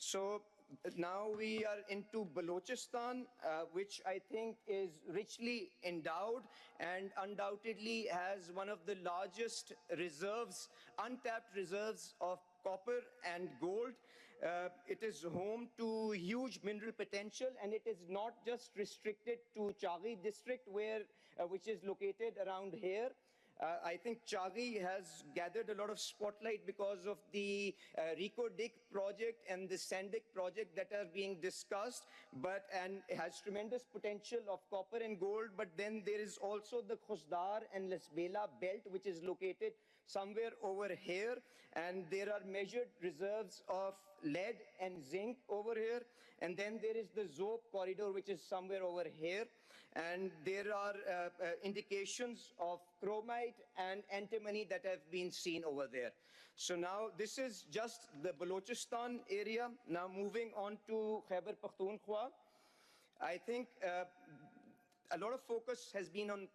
So now we are into Balochistan, which I think is richly endowed and undoubtedly has one of the largest reserves, untapped reserves of copper and gold. It is home to huge mineral potential, and it is not just restricted to Chaghi district, which is located around here. I think Chaghi has gathered a lot of spotlight because of the Rico Dick project and the Sandik project that are being discussed, and it has tremendous potential of copper and gold. But then there is also the Khusdar and Lasbela belt, which is located somewhere over here, and there are measured reserves of lead and zinc over here. And then there is the Zob corridor, which is somewhere over here. And there are indications of chromite and antimony that have been seen over there. So now this is just the Balochistan area. Now moving on to Khyber Pakhtunkhwa, I think a lot of focus has been on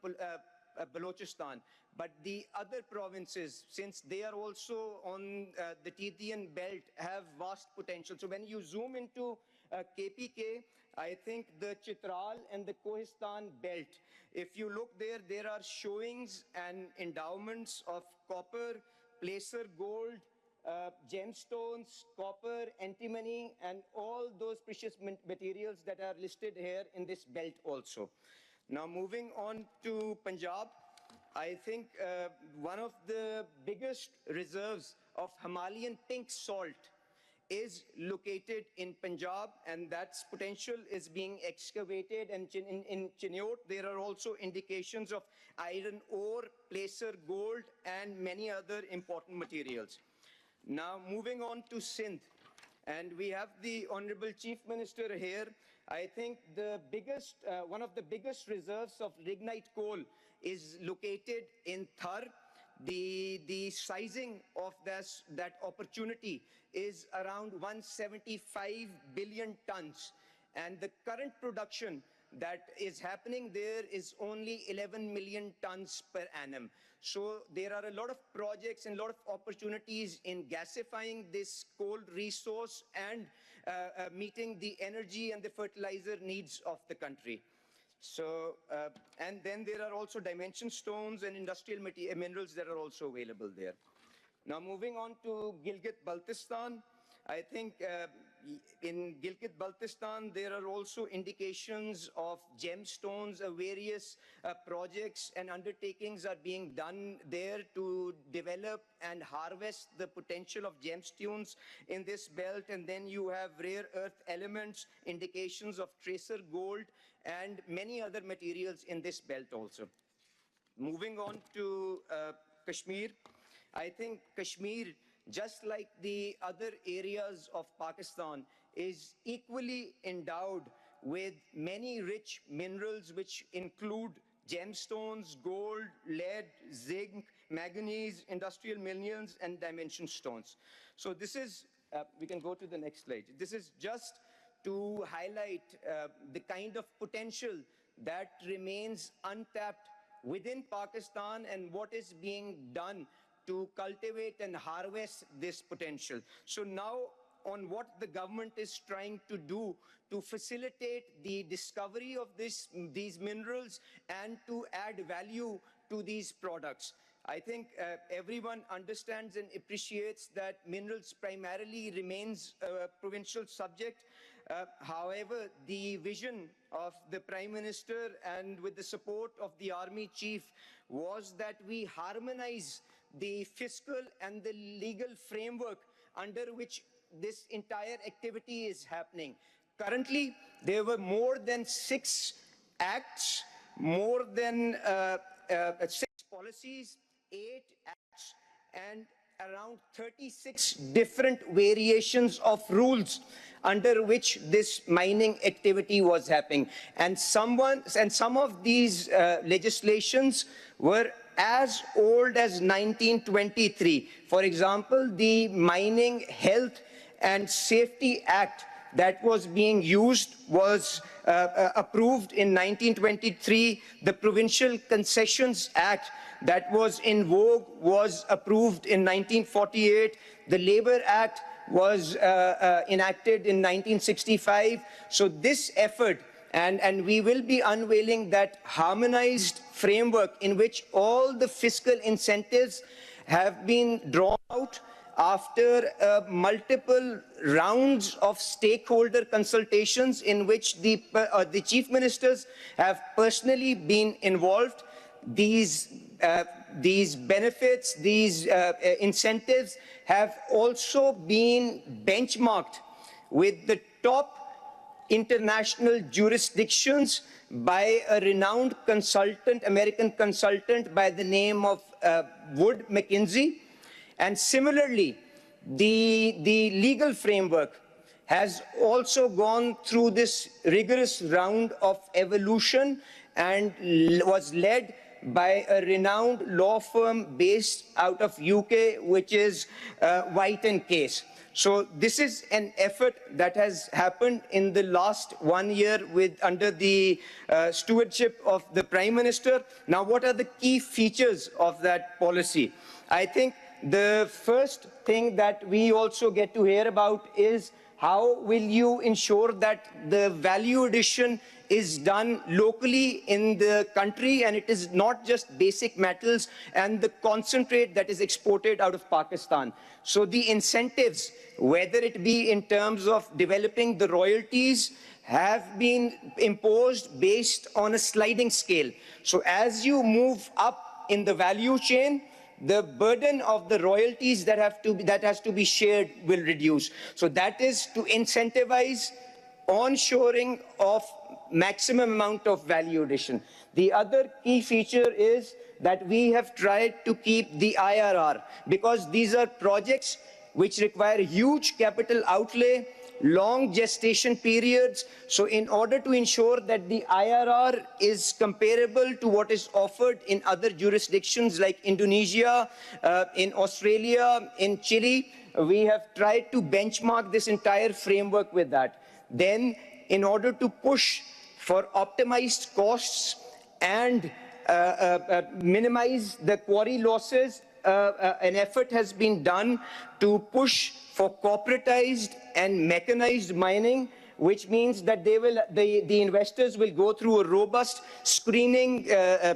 Balochistan, but the other provinces, since they are also on the Tithian belt, have vast potential. So when you zoom into KPK, I think the Chitral and the Kohistan belt, if you look there, there are showings and endowments of copper, placer gold, gemstones, copper, antimony, and all those precious materials that are listed here in this belt also. Now moving on to Punjab, I think one of the biggest reserves of Himalayan pink salt is located in Punjab, and that's potential is being excavated. And in Chiniot, there are also indications of iron ore, placer gold, and many other important materials. Now moving on to Sindh, and we have the Honorable Chief Minister here. I think the biggest, one of the biggest reserves of lignite coal is located in Thar. The sizing of that opportunity is around 175 billion tons. And the current production that is happening there is only 11 million tons per annum. So there are a lot of projects and a lot of opportunities in gasifying this coal resource and meeting the energy and the fertilizer needs of the country. So, and then there are also dimension stones and industrial minerals that are also available there. Now moving on to Gilgit-Baltistan, I think in Gilgit-Baltistan, there are also indications of gemstones. Various projects and undertakings are being done there to develop and harvest the potential of gemstones in this belt. And then you have rare earth elements, indications of tracer gold, and many other materials in this belt also. Moving on to Kashmir, I think Kashmir, just like the other areas of Pakistan, is equally endowed with many rich minerals, which include gemstones, gold, lead, zinc, manganese, industrial minerals, and dimension stones. So this is, we can go to the next slide. This is just to highlight the kind of potential that remains untapped within Pakistan and what is being done to cultivate and harvest this potential. So now on what the government is trying to do to facilitate the discovery of these minerals and to add value to these products. I think everyone understands and appreciates that minerals primarily remains a provincial subject. However, the vision of the Prime Minister and with the support of the Army Chief was that we harmonize the fiscal and the legal framework under which this entire activity is happening. Currently, there were more than 6 acts, more than 6 policies, 8 acts, and around 36 different variations of rules under which this mining activity was happening. And some of these legislations were as old as 1923. For example, the Mining Health and Safety Act that was being used was approved in 1923. The Provincial Concessions Act that was in vogue was approved in 1948. The Labour Act was enacted in 1965. So this effort, and we will be unveiling that harmonized framework in which all the fiscal incentives have been drawn out after multiple rounds of stakeholder consultations in which the chief ministers have personally been involved. These benefits, these incentives have also been benchmarked with the top international jurisdictions by a renowned consultant, American consultant by the name of Wood Mackenzie. And similarly, the legal framework has also gone through this rigorous round of evolution and was led by a renowned law firm based out of UK, which is White and Case. So this is an effort that has happened in the last 1 year under the stewardship of the Prime Minister. Now, what are the key features of that policy? I think the first thing that we also get to hear about is how will you ensure that the value addition is done locally in the country, and it is not just basic metals and the concentrate that is exported out of Pakistan. So the incentives, whether it be in terms of developing the royalties, have been imposed based on a sliding scale. So as you move up in the value chain, the burden of the royalties that has to be shared will reduce. So that is to incentivize onshoring of maximum amount of value addition. The other key feature is that we have tried to keep the IRR, because these are projects which require huge capital outlay, long gestation periods. So in order to ensure that the IRR is comparable to what is offered in other jurisdictions like Indonesia, in Australia, in Chile, we have tried to benchmark this entire framework with that. Then, in order to push for optimized costs and minimize the quarry losses, an effort has been done to push for corporatized and mechanized mining, which means that the investors will go through a robust screening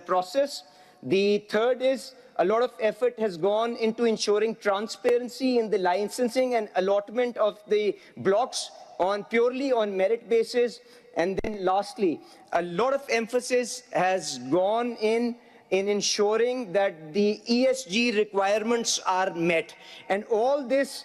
process. The third is a lot of effort has gone into ensuring transparency in the licensing and allotment of the blocks purely on merit basis. And then lastly, a lot of emphasis has gone in ensuring that the ESG requirements are met. And all this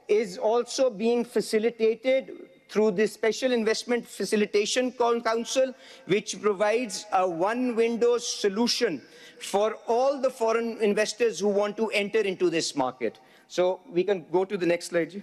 is also being facilitated through the Special Investment Facilitation Council, which provides a one-window solution for all the foreign investors who want to enter into this market. So we can go to the next slide.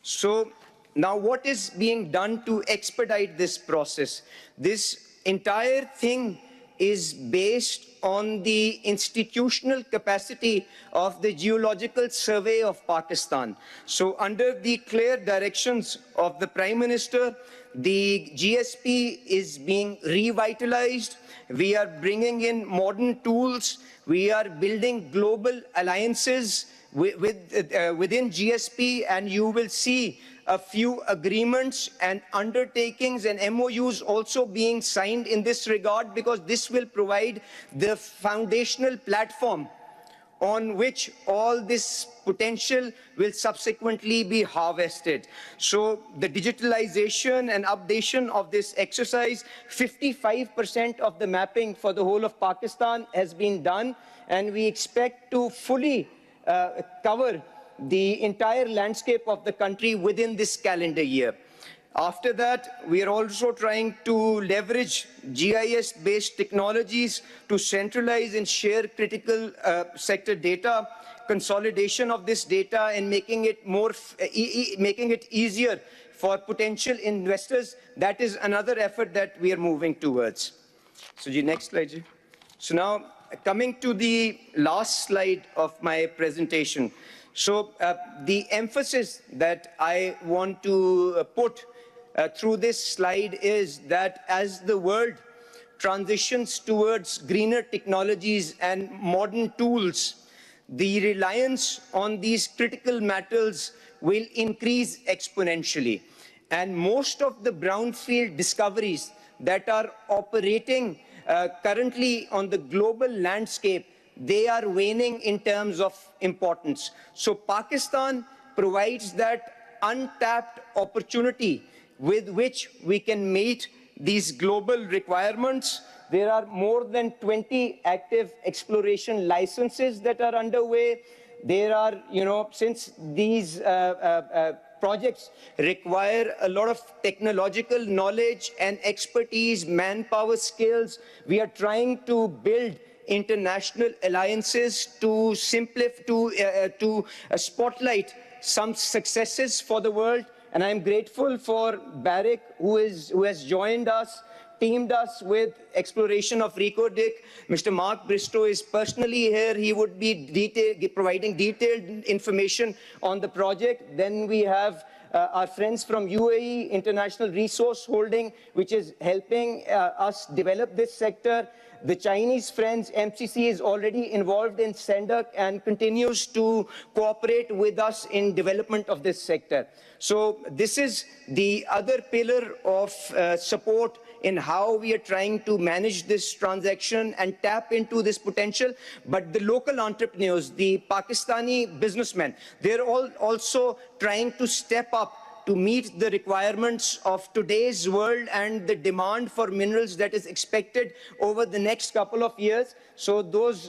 So now what is being done to expedite this process? This entire thing is based on the institutional capacity of the Geological Survey of Pakistan. So under the clear directions of the Prime Minister, the GSP is being revitalized. We are bringing in modern tools. We are building global alliances within GSP, and you will see a few agreements and undertakings and MOUs also being signed in this regard, because this will provide the foundational platform on which all this potential will subsequently be harvested. So the digitalization and updation of this exercise, 55% of the mapping for the whole of Pakistan has been done, and we expect to fully cover the entire landscape of the country within this calendar year. After that, we are also trying to leverage GIS-based technologies to centralize and share critical sector data, consolidation of this data, and making it easier for potential investors. That is another effort that we are moving towards. So, next slide. So now, coming to the last slide of my presentation. So the emphasis that I want to put through this slide is that as the world transitions towards greener technologies and modern tools, the reliance on these critical metals will increase exponentially. And most of the brownfield discoveries that are operating currently on the global landscape, they are waning in terms of importance. So Pakistan provides that untapped opportunity with which we can meet these global requirements. There are more than 20 active exploration licenses that are underway. There are, since these projects require a lot of technological knowledge and expertise, manpower skills, we are trying to build international alliances to spotlight some successes for the world. And I'm grateful for Barrick, who has joined us, teamed us with exploration of Reko Diq. Mr. Mark Bristow is personally here. He would be providing detailed information on the project. Then we have our friends from UAE, International Resource Holding, which is helping us develop this sector. The Chinese friends, MCC, is already involved in SENDC and continues to cooperate with us in development of this sector. So this is the other pillar of support in how we are trying to manage this transaction and tap into this potential. But the local entrepreneurs, the Pakistani businessmen, they're all also trying to step up to meet the requirements of today's world and the demand for minerals that is expected over the next couple of years. So those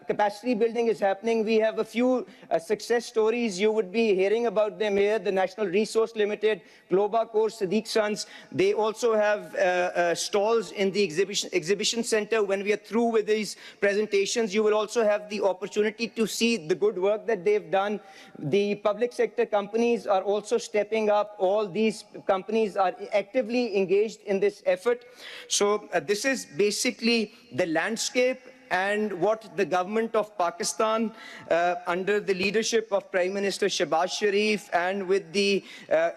capacity building is happening. We have a few success stories. You would be hearing about them here. The National Resource Limited, Globacor, Sadiq Sons. They also have stalls in the exhibition center. When we are through with these presentations, you will also have the opportunity to see the good work that they've done. The public sector companies are also stepping up. All these companies are actively engaged in this effort. So this is basically the landscape and what the government of Pakistan, under the leadership of Prime Minister Shehbaz Sharif and with the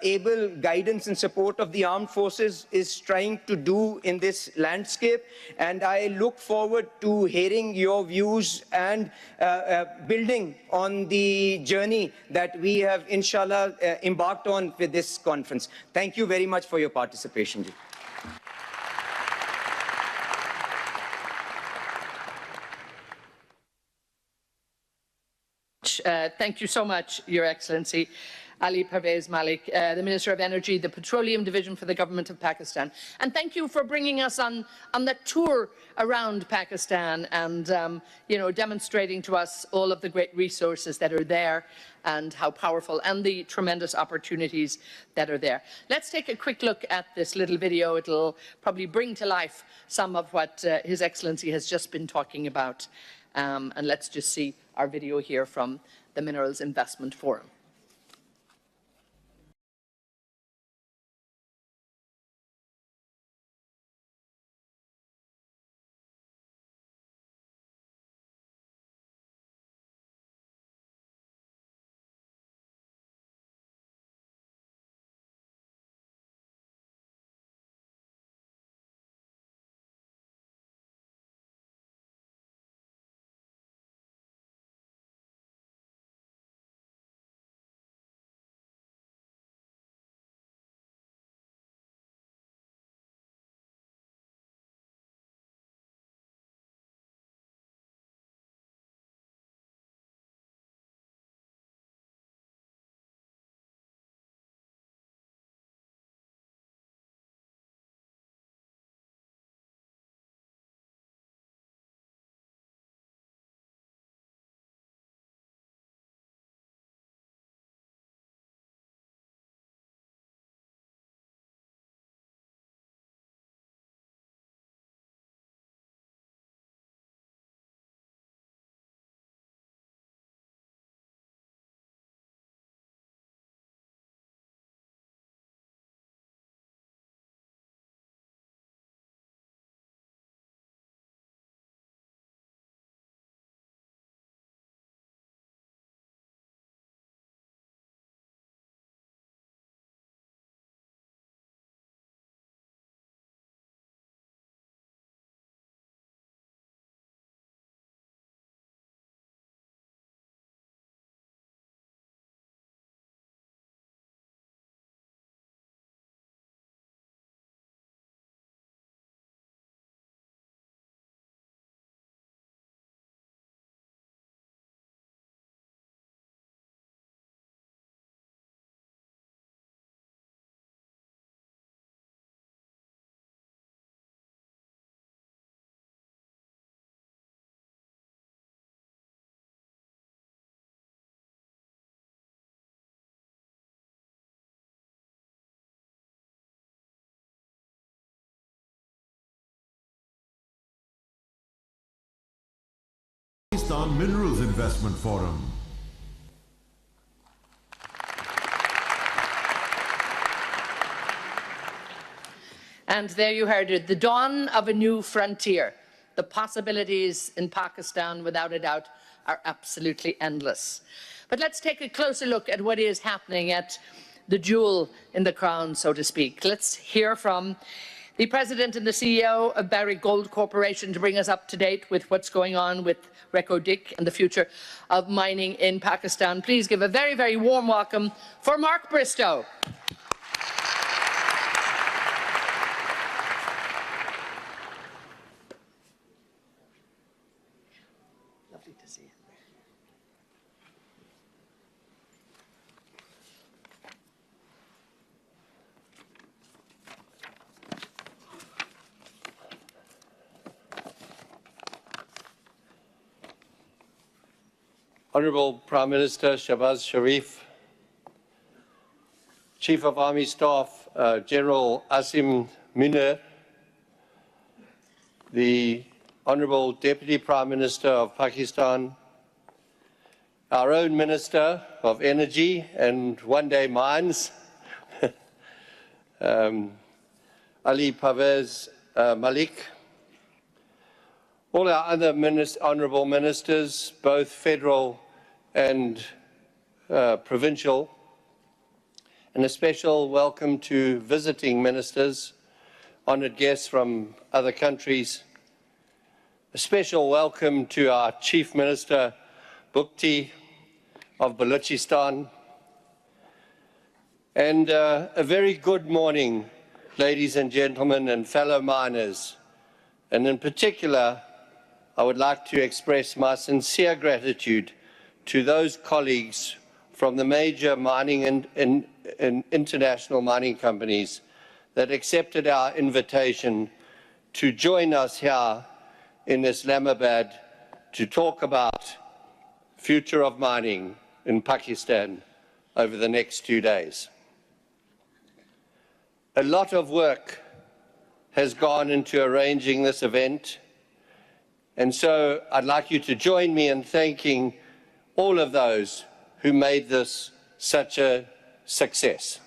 able guidance and support of the armed forces, is trying to do in this landscape. And I look forward to hearing your views and building on the journey that we have, inshallah, embarked on with this conference. Thank you very much for your participation. Thank you so much, Your Excellency. Ali Parvez Malik, the Minister of Energy, the Petroleum Division for the Government of Pakistan. And thank you for bringing us on that tour around Pakistan and, demonstrating to us all of the great resources that are there and how powerful and the tremendous opportunities that are there. Let's take a quick look at this little video. It'll probably bring to life some of what His Excellency has just been talking about. And let's just see our video here from the Minerals Investment Forum. Pakistan Minerals Investment Forum. And there you heard it, the dawn of a new frontier. The possibilities in Pakistan, without a doubt, are absolutely endless. But let's take a closer look at what is happening at the jewel in the crown, so to speak. Let's hear from the President and the CEO of Barrick Gold Corporation to bring us up to date with what's going on with Reko Diq and the future of mining in Pakistan. Please give a very, very warm welcome for Mark Bristow. Lovely to see you. Honourable Prime Minister Shehbaz Sharif, Chief of Army Staff General Asim Munir, the Honourable Deputy Prime Minister of Pakistan, our own Minister of Energy and one-day mines, Ali Parvez Malik, all our other honourable ministers, both federal and provincial, and a special welcome to visiting ministers, honoured guests from other countries. A special welcome to our Chief Minister, Bukti of Balochistan. And a very good morning, ladies and gentlemen and fellow miners. And in particular, I would like to express my sincere gratitude to those colleagues from the major mining and international mining companies that accepted our invitation to join us here in Islamabad to talk about future of mining in Pakistan over the next 2 days. A lot of work has gone into arranging this event, and so I'd like you to join me in thanking all of those who made this such a success.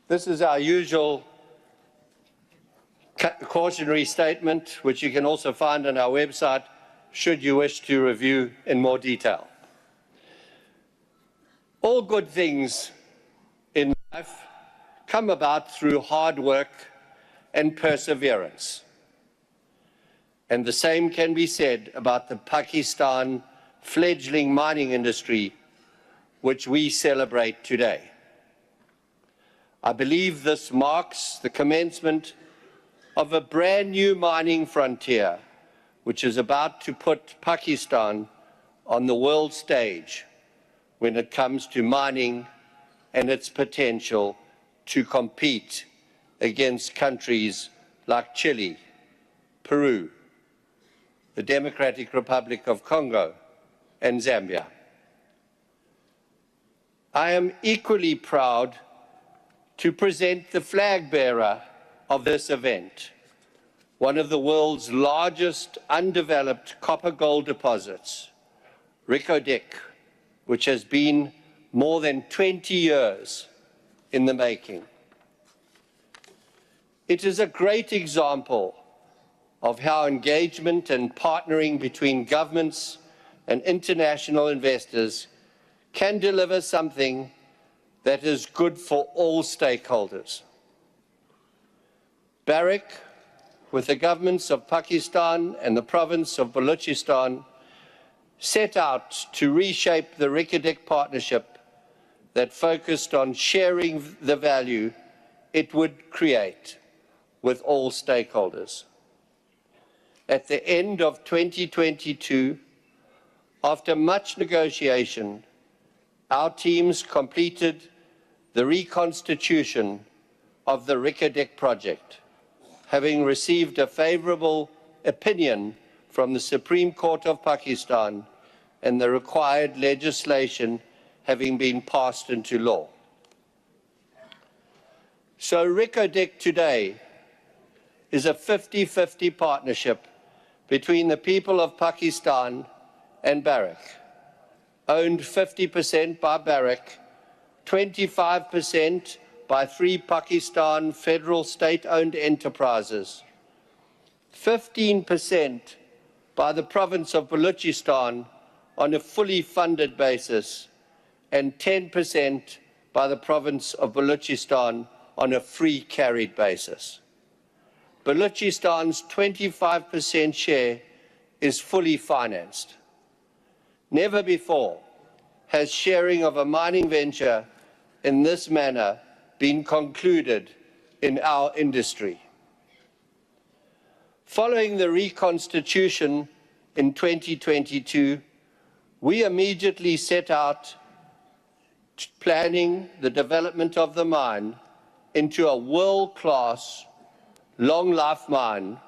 This is our usual cautionary statement, which you can also find on our website, should you wish to review in more detail. All good things in life come about through hard work and perseverance. And the same can be said about the Pakistan fledgling mining industry, which we celebrate today. I believe this marks the commencement of a brand new mining frontier, which is about to put Pakistan on the world stage when it comes to mining and its potential to compete against countries like Chile, Peru, the Democratic Republic of Congo, and Zambia. I am equally proud to present the flag bearer of this event, one of the world's largest undeveloped copper-gold deposits, Reko Diq, which has been more than 20 years in the making. It is a great example of how engagement and partnering between governments and international investors can deliver something that is good for all stakeholders. Barrick, with the governments of Pakistan and the province of Balochistan, set out to reshape the Reko Diq partnership that focused on sharing the value it would create with all stakeholders. At the end of 2022, after much negotiation, our teams completed the reconstitution of the Reko Diq project, having received a favorable opinion from the Supreme Court of Pakistan and the required legislation having been passed into law. So Reko Diq today is a 50-50 partnership between the people of Pakistan and Barrick, owned 50% by Barrick, 25% by 3 Pakistan federal state-owned enterprises, 15% by the province of Balochistan on a fully funded basis, and 10% by the province of Balochistan on a free carried basis. Balochistan's 25% share is fully financed. Never before has sharing of a mining venture in this manner been concluded in our industry. Following the reconstitution in 2022, we immediately set out planning the development of the mine into a world-class, long-life mine,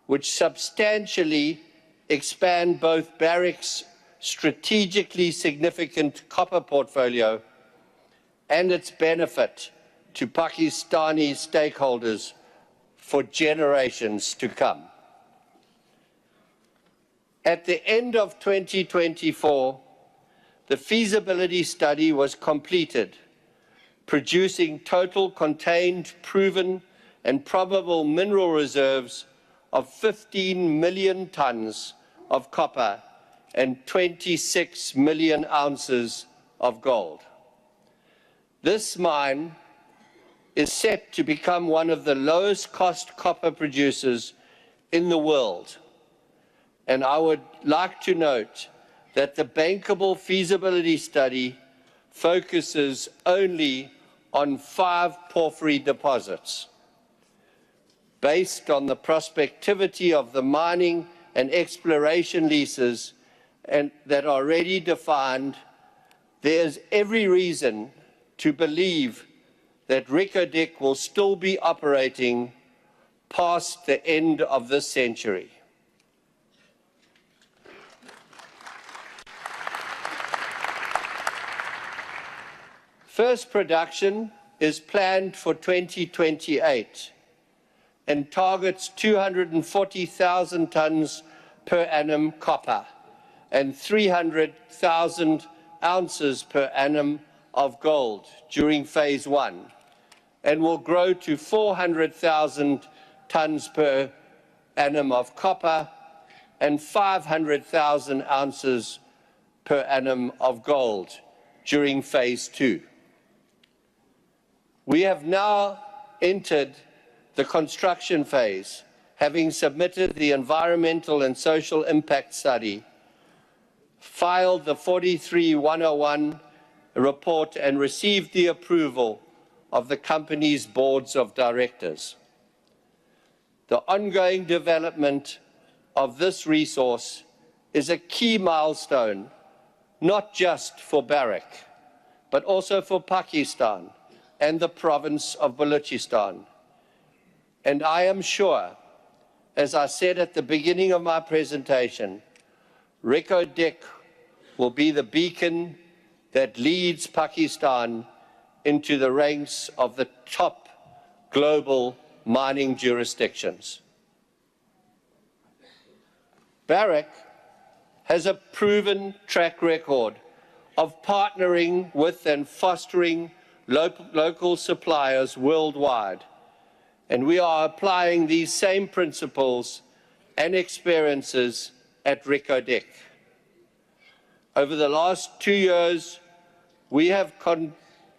which substantially expand both Barrick's strategically significant copper portfolio and its benefit to Pakistani stakeholders for generations to come. At the end of 2024, the feasibility study was completed, producing total contained, proven, and probable mineral reserves of 15 million tons of copper and 26 million ounces of gold. This mine is set to become one of the lowest cost copper producers in the world. And I would like to note that the bankable feasibility study focuses only on 5 porphyry deposits. Based on the prospectivity of the mining and exploration leases that are already defined, there is every reason to believe that Reko Diq will still be operating past the end of this century. First production is planned for 2028 and targets 240,000 tons per annum copper and 300,000 ounces per annum of gold during phase 1, and will grow to 400,000 tons per annum of copper and 500,000 ounces per annum of gold during phase 2. We have now entered the construction phase, having submitted the environmental and social impact study, filed the 43-101 report, and received the approval of the company's boards of directors. The ongoing development of this resource is a key milestone, not just for Barrick, but also for Pakistan and the province of Balochistan. And I am sure, as I said at the beginning of my presentation, Reko Diq will be the beacon that leads Pakistan into the ranks of the top global mining jurisdictions. Barrick has a proven track record of partnering with and fostering local suppliers worldwide, and we are applying these same principles and experiences at Reko Diq. Over the last 2 years, we have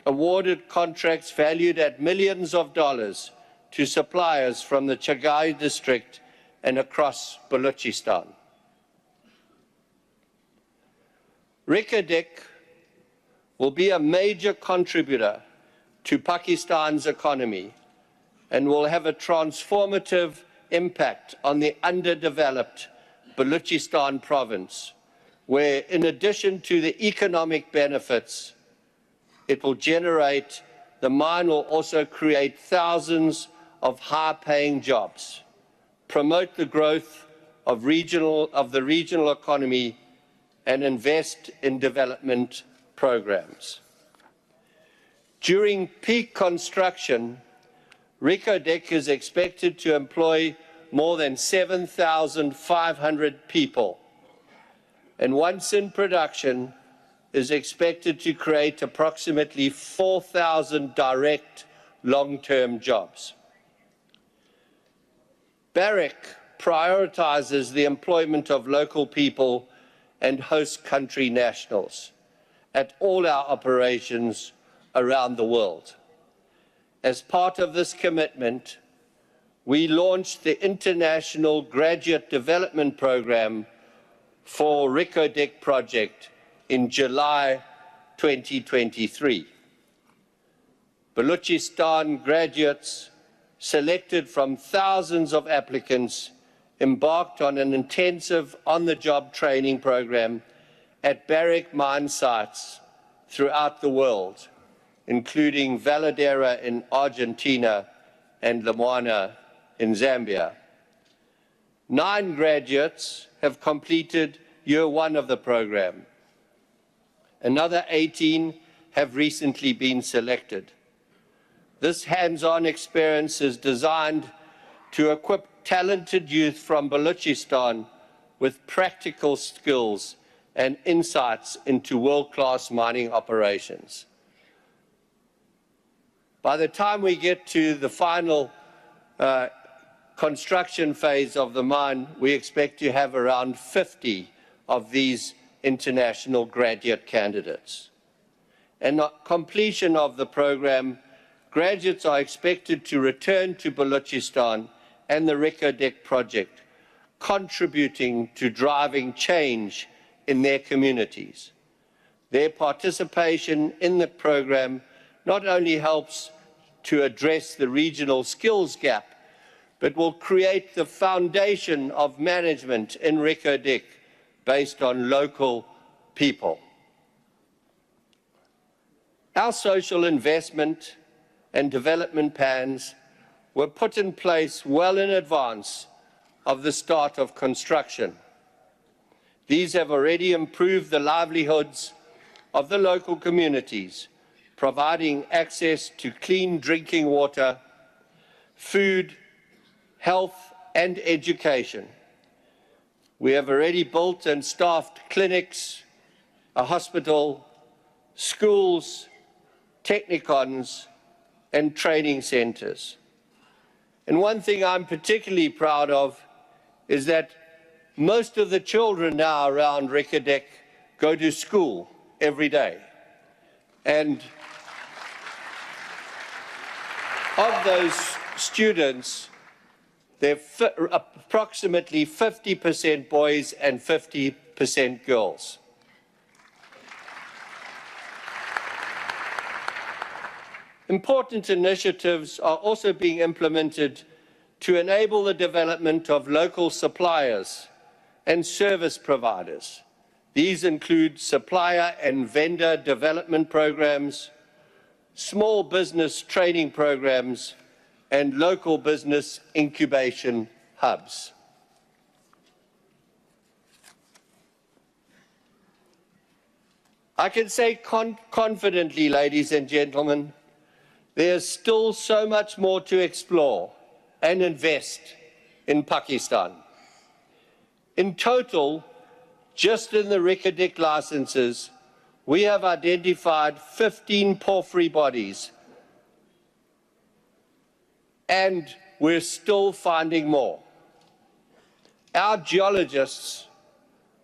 awarded contracts valued at millions of dollars to suppliers from the Chagai district and across Balochistan. Reko Diq will be a major contributor to Pakistan's economy and will have a transformative impact on the underdeveloped Balochistan province, where in addition to the economic benefits it will generate, the mine will also create thousands of high-paying jobs, promote the growth of the regional economy, and invest in development programs. During peak construction, Reko Diq is expected to employ more than 7,500 people, and once in production, is expected to create approximately 4,000 direct long-term jobs. Barrick prioritizes the employment of local people and host country nationals at all our operations around the world. As part of this commitment, we launched the International Graduate Development Program for Reko Diq project in July 2023. Balochistan graduates selected from thousands of applicants embarked on an intensive on-the-job training program at Barrick mine sites throughout the world, including Veladero in Argentina and Lumwana in Zambia. 9 graduates have completed year 1 of the program. Another 18 have recently been selected. This hands-on experience is designed to equip talented youth from Balochistan with practical skills and insights into world-class mining operations. By the time we get to the final construction phase of the mine, we expect to have around 50 of these international graduate candidates. And at completion of the program, graduates are expected to return to Balochistan and the Reko Diq project, contributing to driving change in their communities. Their participation in the program not only helps to address the regional skills gap, but will create the foundation of management in Reko Diq based on local people. Our social investment and development plans were put in place well in advance of the start of construction. These have already improved the livelihoods of the local communities, providing access to clean drinking water, food, health, and education. We have already built and staffed clinics, a hospital, schools, technicons, and training centers. And one thing I'm particularly proud of is that most of the children now around Reko Diq go to school every day. And of those students, there are approximately 50% boys and 50% girls. Important initiatives are also being implemented to enable the development of local suppliers and service providers. These include supplier and vendor development programs, small business training programs, and local business incubation hubs. I can say confidently, ladies and gentlemen, there's still so much more to explore and invest in Pakistan. In total, just in the Reko Diq licenses, we have identified 15 porphyry bodies, and we're still finding more. Our geologists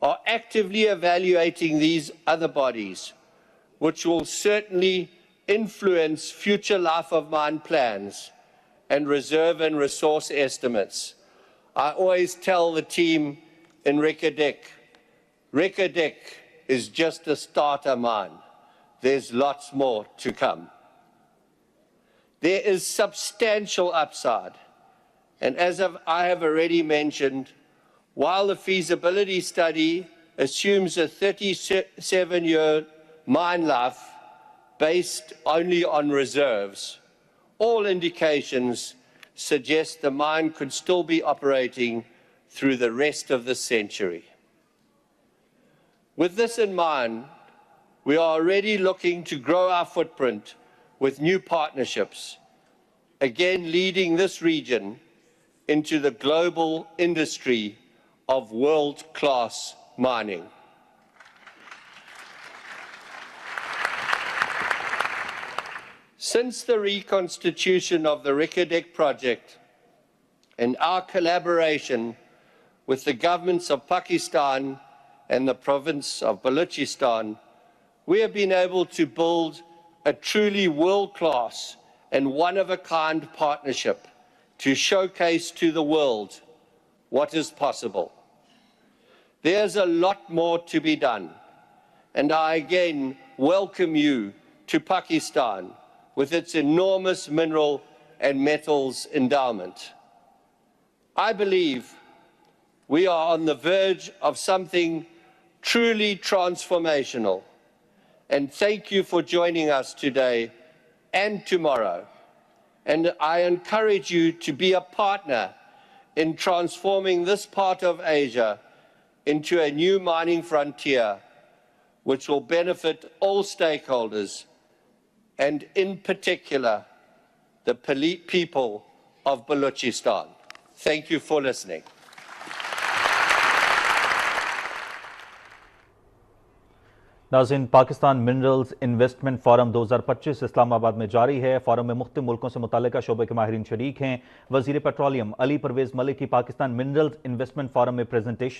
are actively evaluating these other bodies, which will certainly influence future life of mine plans and reserve and resource estimates. I always tell the team in Reko Diq is just a starter mine. There's lots more to come. There is substantial upside, and as I have already mentioned, while the feasibility study assumes a 37-year mine life based only on reserves, all indications suggest the mine could still be operating through the rest of the century. With this in mind, we are already looking to grow our footprint with new partnerships, again leading this region into the global industry of world-class mining. Since the reconstitution of the Reko Diq project and our collaboration with the governments of Pakistan and the province of Balochistan, we have been able to build a truly world-class and one-of-a-kind partnership to showcase to the world what is possible. There's a lot more to be done, and I again welcome you to Pakistan with its enormous mineral and metals endowment. I believe we are on the verge of something truly transformational, and thank you for joining us today and tomorrow. And I encourage you to be a partner in transforming this part of Asia into a new mining frontier which will benefit all stakeholders, and in particular, the people of Balochistan. Thank you for listening. नाज़रीन, Pakistan minerals investment forum 2025 Islamabad में जारी है। Forum में मुख्तलिफ मुल्कों से मुतल्लिका शोबे के माहिरीन शरीक हैं। वज़ीर पेट्रोलियम अली परवेज़ मलिक की पाकिस्तान मिनरल्स इन्वेस्टमेंट फोरम में प्रेजेंटेशन